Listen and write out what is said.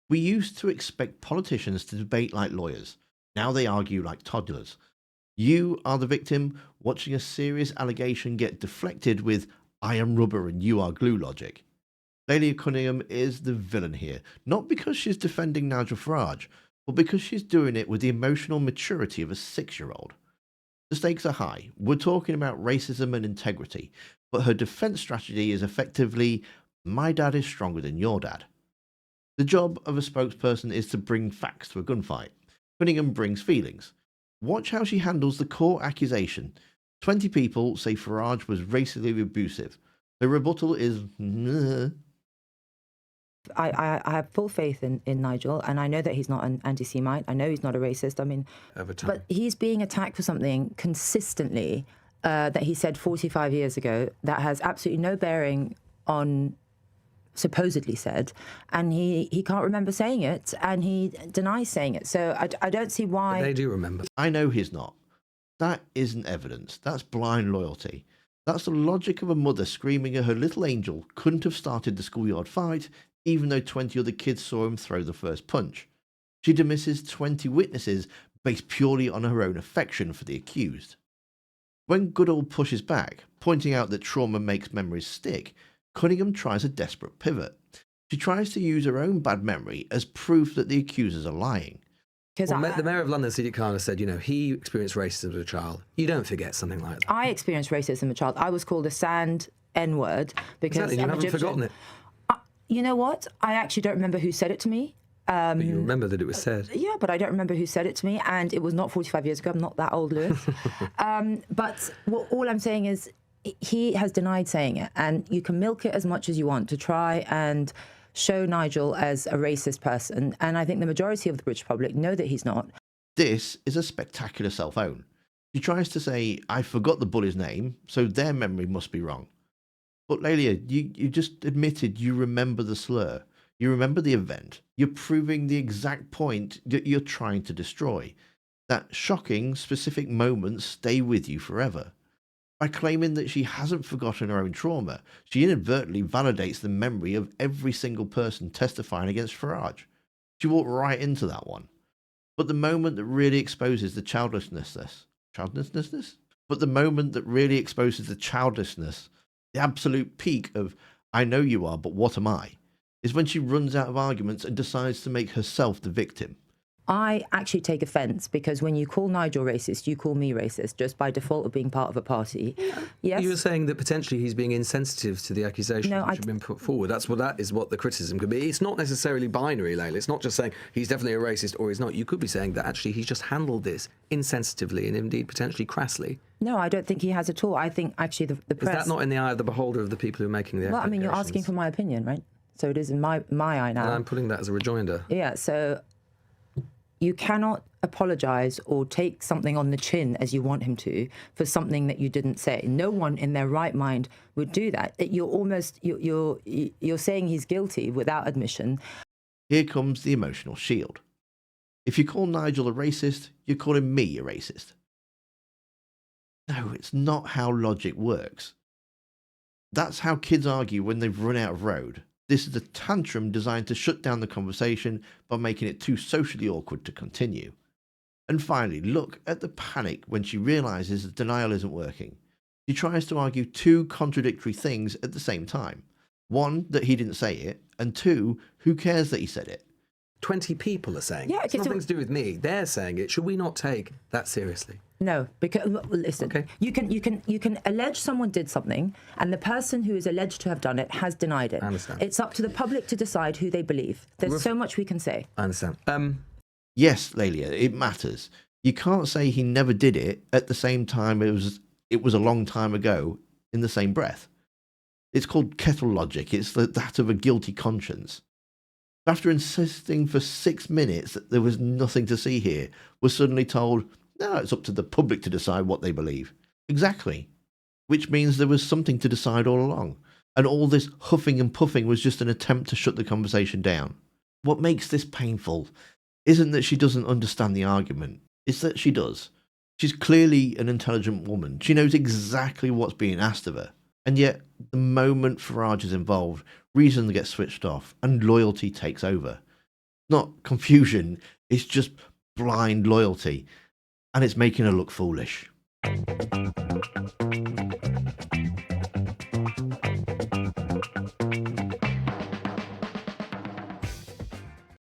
We used to expect politicians to debate like lawyers. Now they argue like toddlers. You are the victim watching a serious allegation get deflected with "I am rubber and you are glue" logic. Laila Cunningham is the villain here, not because she's defending Nigel Farage, but because she's doing it with the emotional maturity of a 6-year-old. The stakes are high. We're talking about racism and integrity, but her defense strategy is effectively, "My dad is stronger than your dad." The job of a spokesperson is to bring facts to a gunfight. Cunningham brings feelings. Watch how she handles the core accusation. 20 people say Farage was racially abusive. Her rebuttal is, "Nah." I have full faith in Nigel, and I know that he's not an anti-Semite. I know he's not a racist. I mean, but he's being attacked for something consistently that he said 45 years ago that has absolutely no bearing on supposedly said, and he can't remember saying it, and he denies saying it. So I don't see why. But they do remember. I know he's not. That isn't evidence. That's blind loyalty. That's the logic of a mother screaming at her little angel couldn't have started the schoolyard fight, even though 20 other kids saw him throw the first punch. She dismisses 20 witnesses based purely on her own affection for the accused. When Goodall pushes back, pointing out that trauma makes memories stick, Cunningham tries a desperate pivot. She tries to use her own bad memory as proof that the accusers are lying. Well, the Mayor of London, Sadiq Khan, has said, he experienced racism as a child. You don't forget something like that. I experienced racism as a child. I was called a sand N-word because Exactly, you I'm haven't Egyptian. forgotten it. You know what? I actually don't remember who said it to me. But you remember that it was said. Yeah, but I don't remember who said it to me, and it was not 45 years ago. I'm not that old, Lewis. But all I'm saying is he has denied saying it, and you can milk it as much as you want to try and show Nigel as a racist person, and I think the majority of the British public know that he's not. This is a spectacular self-own. She tries to say, "I forgot the bully's name, so their memory must be wrong." But Laila, you just admitted you remember the slur. You remember the event. You're proving the exact point that you're trying to destroy. That shocking, specific moments stay with you forever. By claiming that she hasn't forgotten her own trauma, she inadvertently validates the memory of every single person testifying against Farage. She walked right into that one. But the moment that really exposes the childlessness, the absolute peak of "I know you are, but what am I?" is when she runs out of arguments and decides to make herself the victim. I actually take offence because when you call Nigel racist, you call me racist just by default of being part of a party. Yes. You were saying that potentially he's being insensitive to the accusations which have been put forward. That is what the criticism could be. It's not necessarily binary, Laila. It's not just saying he's definitely a racist or he's not. You could be saying that actually he's just handled this insensitively and indeed potentially crassly. No, I don't think he has at all. I think actually the press... Is that not in the eye of the beholder of the people who are making the Well, I mean, you're asking for my opinion, right? So it is in my eye now. And I'm putting that as a rejoinder. Yeah, so you cannot apologise or take something on the chin as you want him to for something that you didn't say. No one in their right mind would do that. You're saying he's guilty without admission. Here comes the emotional shield. If you call Nigel a racist, you're calling me a racist. No, it's not how logic works. That's how kids argue when they've run out of road. This is a tantrum designed to shut down the conversation by making it too socially awkward to continue. And finally, look at the panic when she realises that denial isn't working. She tries to argue two contradictory things at the same time. One, that he didn't say it, and two, who cares that he said it? 20 people are saying Yeah, it's nothing to do with me. They're saying it. Should we not take that seriously? No, because listen, Okay. you can allege someone did something, and the person who is alleged to have done it has denied it. I understand. It's up to the public to decide who they believe. There's so much we can say. I understand. Yes, Laila, it matters. You can't say he never did it at the same time it was a long time ago in the same breath. It's called kettle logic. It's that of a guilty conscience. After insisting for 6 minutes that there was nothing to see here, we're suddenly told, no, it's up to the public to decide what they believe. Exactly. Which means there was something to decide all along. And all this huffing and puffing was just an attempt to shut the conversation down. What makes this painful isn't that she doesn't understand the argument. It's that she does. She's clearly an intelligent woman. She knows exactly what's being asked of her. And yet, the moment Farage is involved, reason gets switched off and loyalty takes over. not confusion. It's just blind loyalty. And it's making her look foolish.